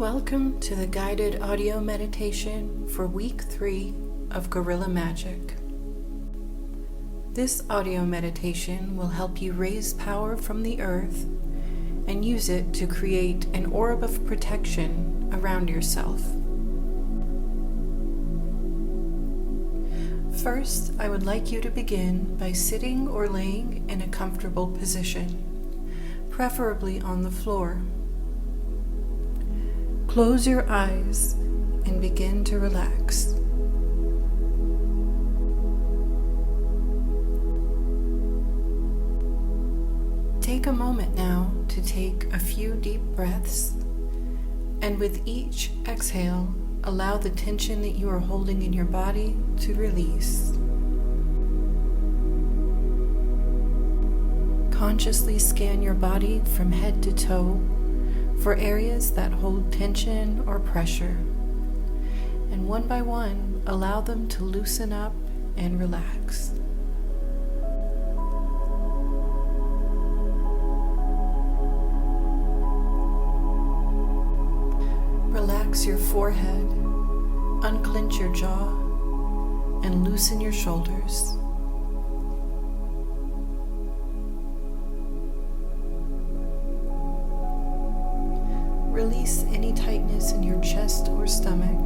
Welcome to the guided audio meditation for week 3 of Guerrilla Magick. This audio meditation will help you raise power from the earth and use it to create an orb of protection around yourself. First, I would like you to begin by sitting or laying in a comfortable position, preferably on the floor. Close your eyes and begin to relax. Take a moment now to take a few deep breaths, and with each exhale, allow the tension that you are holding in your body to release. Consciously scan your body from head to toe for areas that hold tension or pressure, and one by one, allow them to loosen up and relax. Relax your forehead, unclench your jaw, and loosen your shoulders. Release any tightness in your chest or stomach,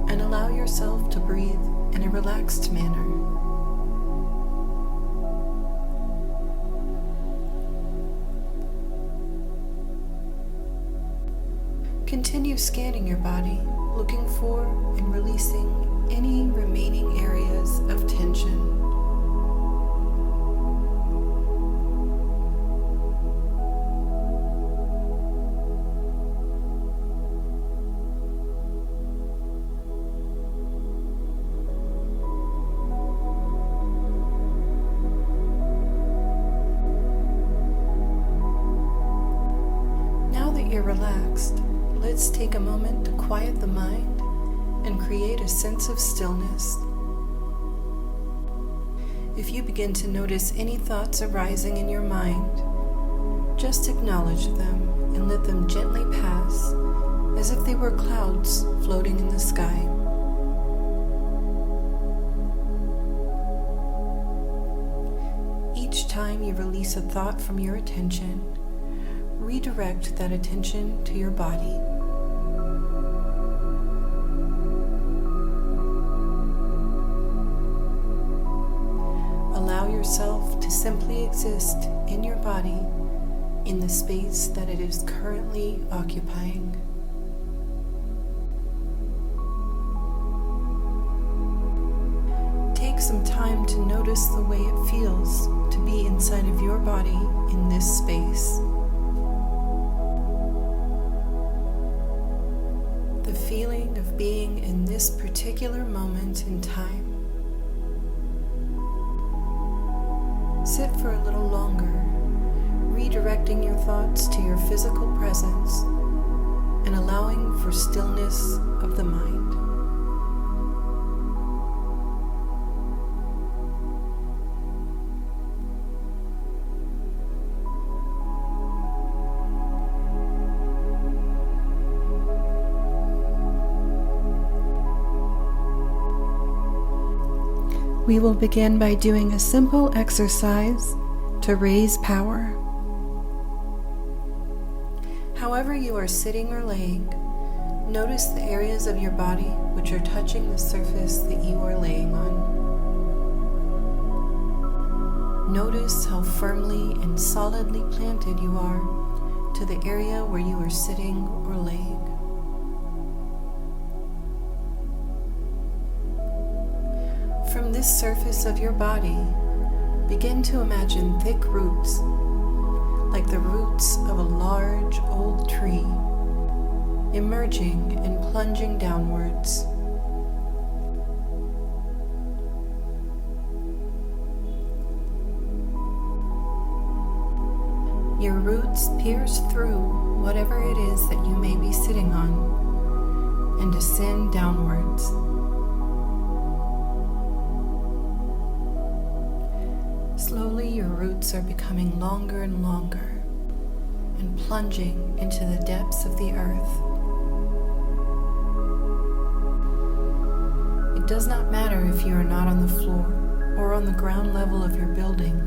and allow yourself to breathe in a relaxed manner. Continue scanning your body, looking for and releasing any remaining areas of tension. Now that you're relaxed, let's take a moment to quiet the mind and create a sense of stillness. If you begin to notice any thoughts arising in your mind, just acknowledge them and let them gently pass as if they were clouds floating in the sky. Each time you release a thought from your attention, redirect that attention to your body. Allow yourself to simply exist in your body in the space that it is currently occupying. Take some time to notice the way it feels to be inside of your body in this space. The feeling of being in this particular moment in time. Sit for a little longer, redirecting your thoughts to your physical presence and allowing for stillness of the mind. We will begin by doing a simple exercise to raise power. However you are sitting or laying, notice the areas of your body which are touching the surface that you are laying on. Notice how firmly and solidly planted you are to the area where you are sitting or laying. From this surface of your body, begin to imagine thick roots, like the roots of a large old tree, emerging and plunging downwards. Your roots pierce through whatever it is that you may be sitting on and descend downwards. Slowly, your roots are becoming longer and longer, and and plunging into the depths of the earth. It does not matter if you are not on the floor or on the ground level of your building.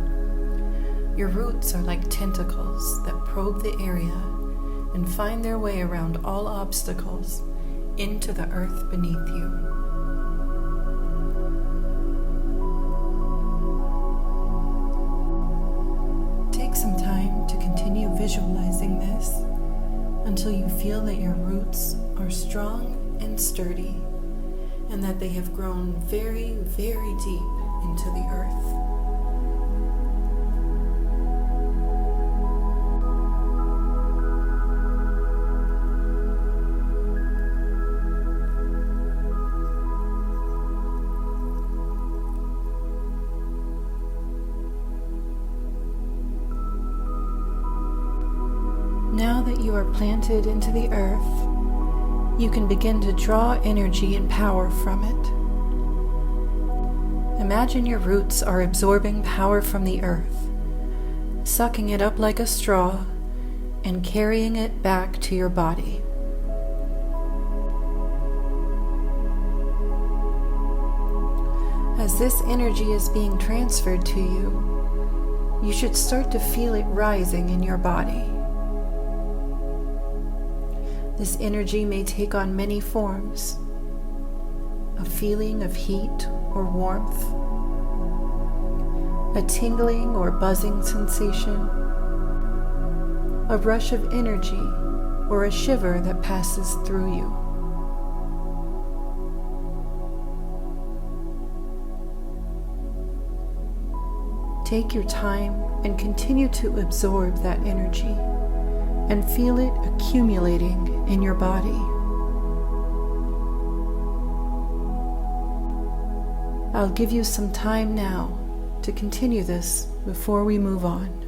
Your roots are like tentacles that probe the area and find their way around all obstacles into the earth beneath you. Take some time to continue visualizing this until you feel that your roots are strong and sturdy and that they have grown very, very deep into the earth. Now that you are planted into the earth, you can begin to draw energy and power from it. Imagine your roots are absorbing power from the earth, sucking it up like a straw and carrying it back to your body. As this energy is being transferred to you, you should start to feel it rising in your body. This energy may take on many forms: a feeling of heat or warmth, a tingling or buzzing sensation, a rush of energy, or a shiver that passes through you. Take your time and continue to absorb that energy and feel it accumulating in your body. I'll give you some time now to continue this before we move on.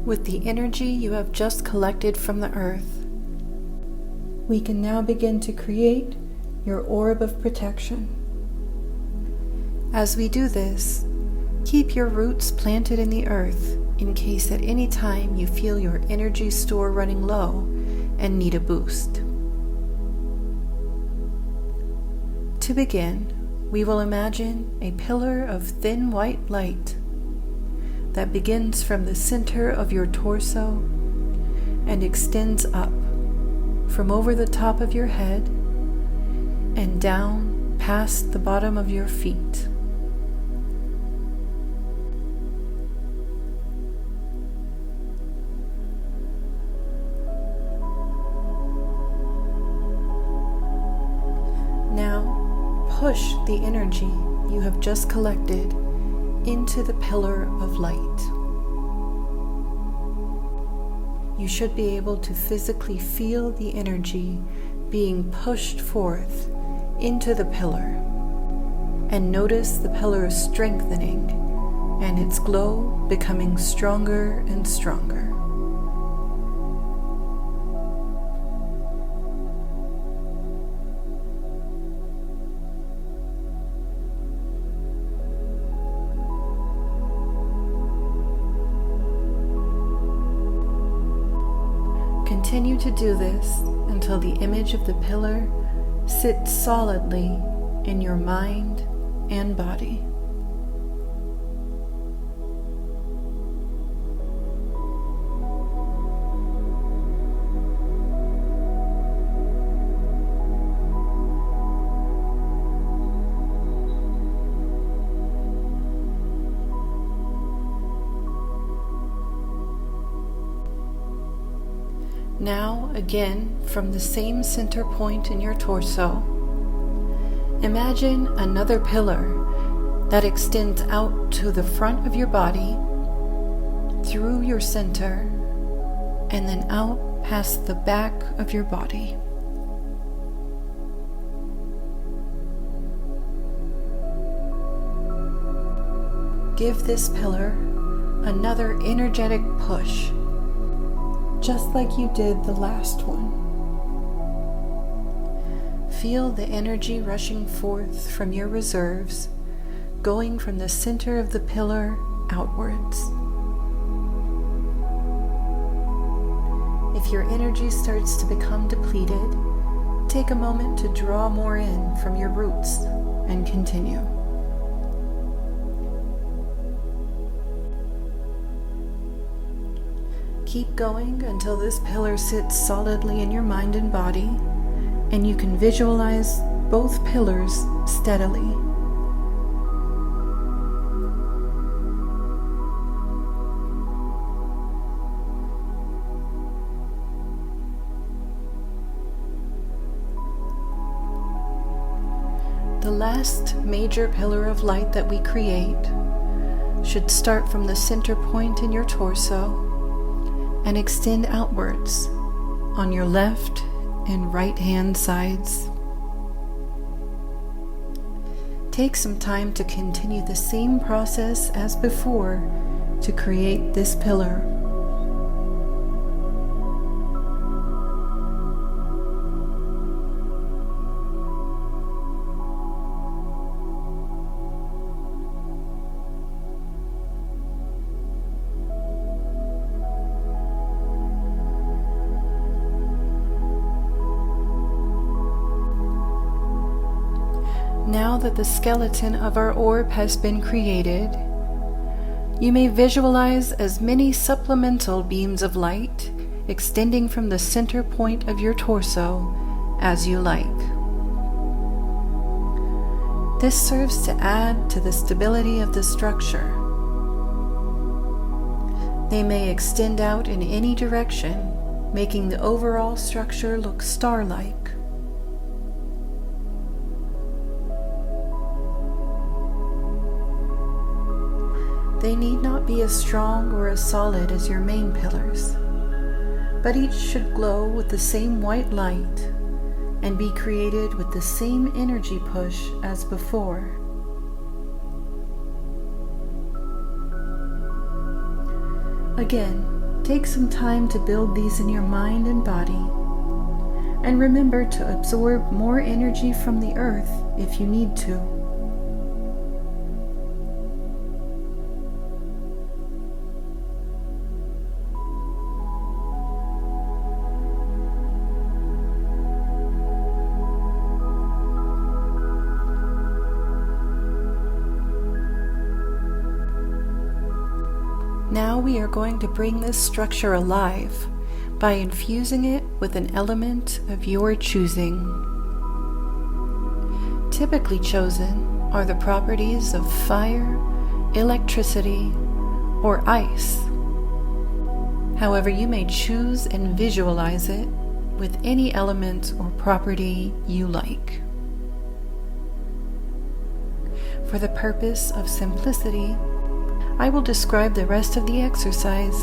With the energy you have just collected from the earth, we can now begin to create your orb of protection. As we do this, keep your roots planted in the earth in case at any time you feel your energy store running low and need a boost. To begin, we will imagine a pillar of thin white light that begins from the center of your torso and extends up from over the top of your head and down past the bottom of your feet. Now push the energy you have just collected into the pillar of light. You should be able to physically feel the energy being pushed forth into the pillar, and notice the pillar strengthening and its glow becoming stronger and stronger. Continue to do this until the image of the pillar sits solidly in your mind and body. Now, again, from the same center point in your torso, imagine another pillar that extends out to the front of your body, through your center, and then out past the back of your body. Give this pillar another energetic push, just like you did the last one. Feel the energy rushing forth from your reserves, going from the center of the pillar outwards. If your energy starts to become depleted, take a moment to draw more in from your roots and continue. Keep going until this pillar sits solidly in your mind and body, and you can visualize both pillars steadily. The last major pillar of light that we create should start from the center point in your torso and extend outwards on your left and right hand sides. Take some time to continue the same process as before to create this pillar. Now that the skeleton of our orb has been created, you may visualize as many supplemental beams of light extending from the center point of your torso as you like. This serves to add to the stability of the structure. They may extend out in any direction, making the overall structure look star-like. They need not be as strong or as solid as your main pillars, but each should glow with the same white light and be created with the same energy push as before. Again, take some time to build these in your mind and body, and remember to absorb more energy from the earth if you need to. Now we are going to bring this structure alive by infusing it with an element of your choosing. Typically chosen are the properties of fire, electricity, or ice. However, you may choose and visualize it with any element or property you like. For the purpose of simplicity, I will describe the rest of the exercise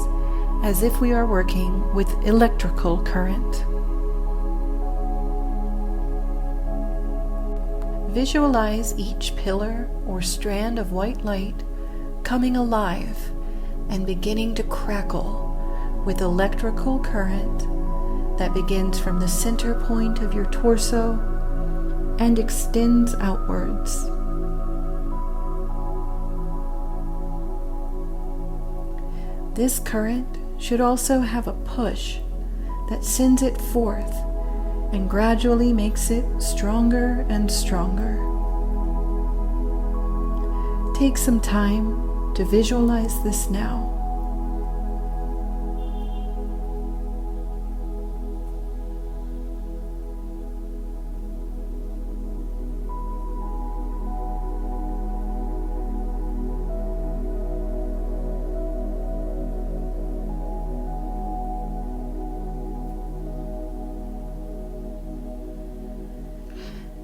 as if we are working with electrical current. Visualize each pillar or strand of white light coming alive and beginning to crackle with electrical current that begins from the center point of your torso and extends outwards. This current should also have a push that sends it forth and gradually makes it stronger and stronger. Take some time to visualize this now.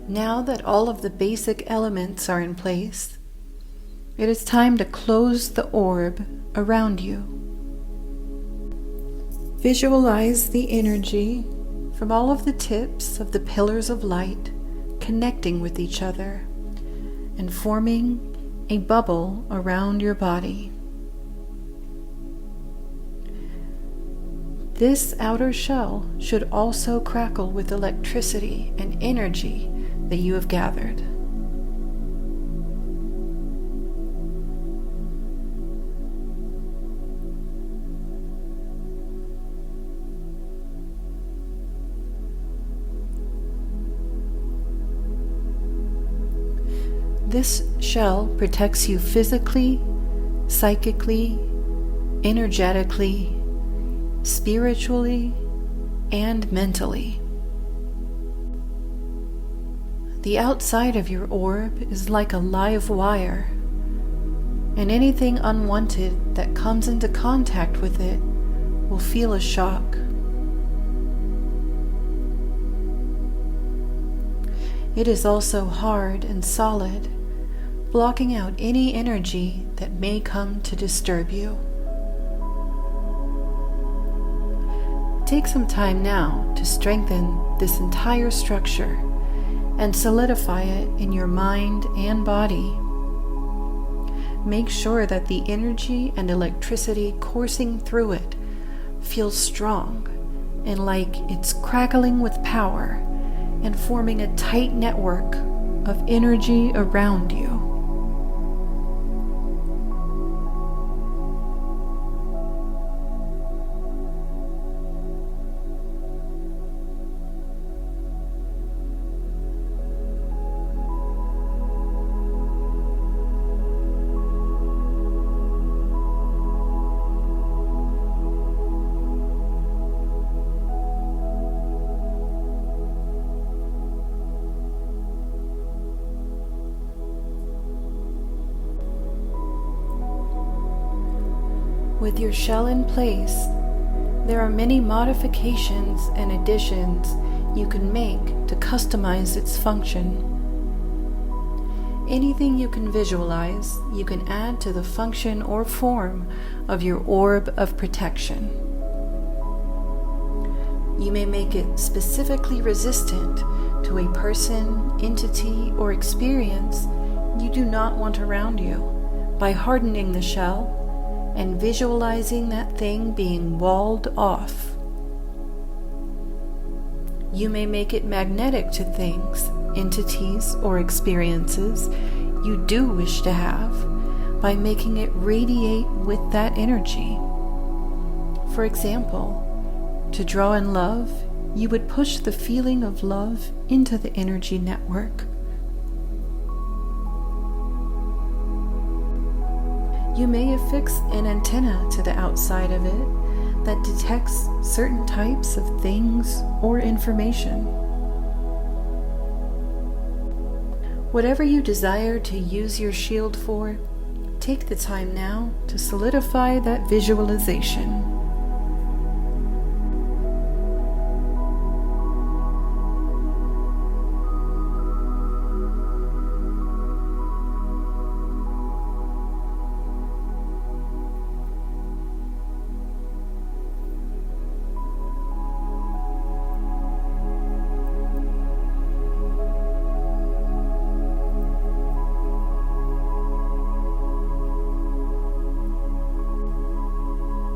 Now that all of the basic elements are in place, it is time to close the orb around you. Visualize the energy from all of the tips of the pillars of light connecting with each other and forming a bubble around your body. This outer shell should also crackle with electricity and energy that you have gathered. This shell protects you physically, psychically, energetically, spiritually, and mentally. The outside of your orb is like a live wire, and anything unwanted that comes into contact with it will feel a shock. It is also hard and solid, blocking out any energy that may come to disturb you. Take some time now to strengthen this entire structure and solidify it in your mind and body. Make sure that the energy and electricity coursing through it feels strong and like it's crackling with power and forming a tight network of energy around you. With your shell in place, there are many modifications and additions you can make to customize its function. Anything you can visualize, you can add to the function or form of your orb of protection. You may make it specifically resistant to a person, entity, or experience you do not want around you by hardening the shell and visualizing that thing being walled off. You may make it magnetic to things, entities, or experiences you do wish to have by making it radiate with that energy. For example, to draw in love, you would push the feeling of love into the energy network. You may affix an antenna to the outside of it that detects certain types of things or information. Whatever you desire to use your shield for, take the time now to solidify that visualization.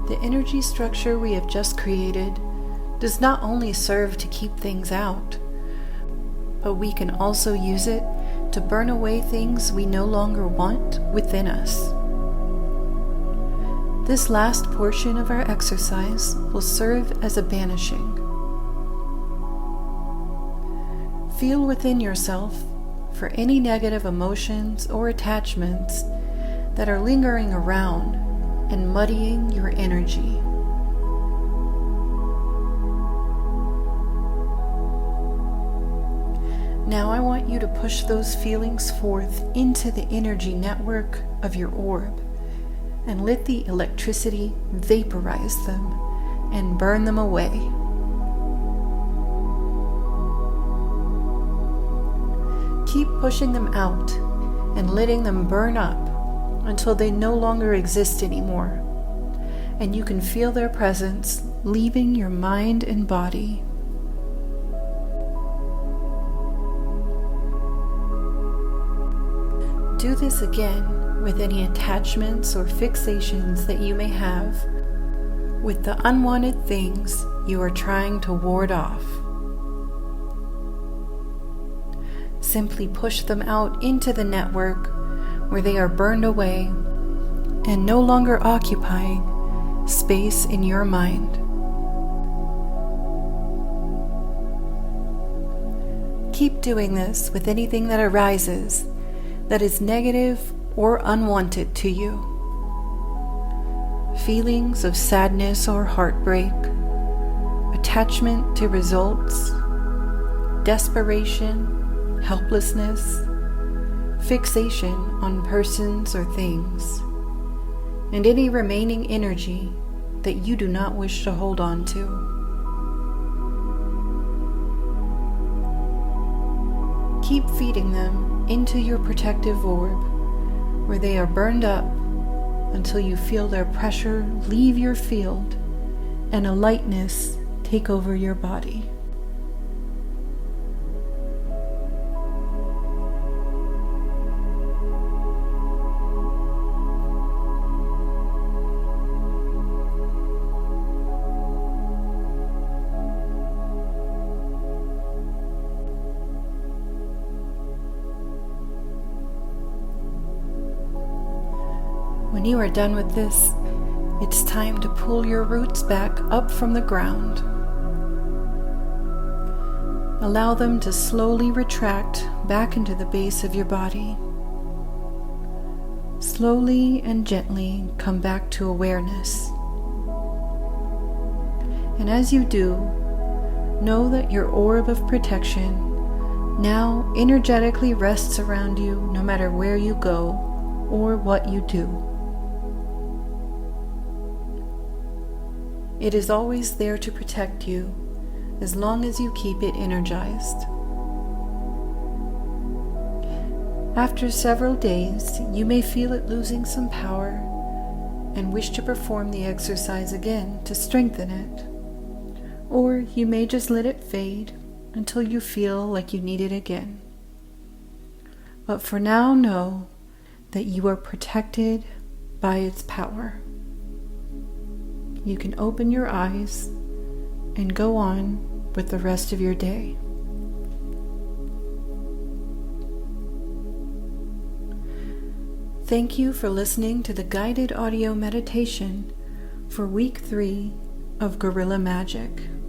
The energy structure we have just created does not only serve to keep things out, but we can also use it to burn away things we no longer want within us. This last portion of our exercise will serve as a banishing. Feel within yourself for any negative emotions or attachments that are lingering around and muddying your energy. Now I want you to push those feelings forth into the energy network of your orb and let the electricity vaporize them and burn them away. Keep pushing them out and letting them burn up until they no longer exist anymore, and you can feel their presence leaving your mind and body. Do this again with any attachments or fixations that you may have with the unwanted things you are trying to ward off. Simply push them out into the network where they are burned away and no longer occupying space in your mind. Keep doing this with anything that arises that is negative or unwanted to you. Feelings of sadness or heartbreak, attachment to results, desperation, helplessness, fixation on persons or things, and any remaining energy that you do not wish to hold on to. Keep feeding them into your protective orb, where they are burned up until you feel their pressure leave your field and a lightness take over your body. When you are done with this, it's time to pull your roots back up from the ground. Allow them to slowly retract back into the base of your body. Slowly and gently come back to awareness. And as you do, know that your orb of protection now energetically rests around you no matter where you go or what you do. It is always there to protect you as long as you keep it energized. After several days, you may feel it losing some power and wish to perform the exercise again to strengthen it. Or you may just let it fade until you feel like you need it again. But for now, know that you are protected by its power. You can open your eyes and go on with the rest of your day. Thank you for listening to the guided audio meditation for week 3 of Guerrilla Magick.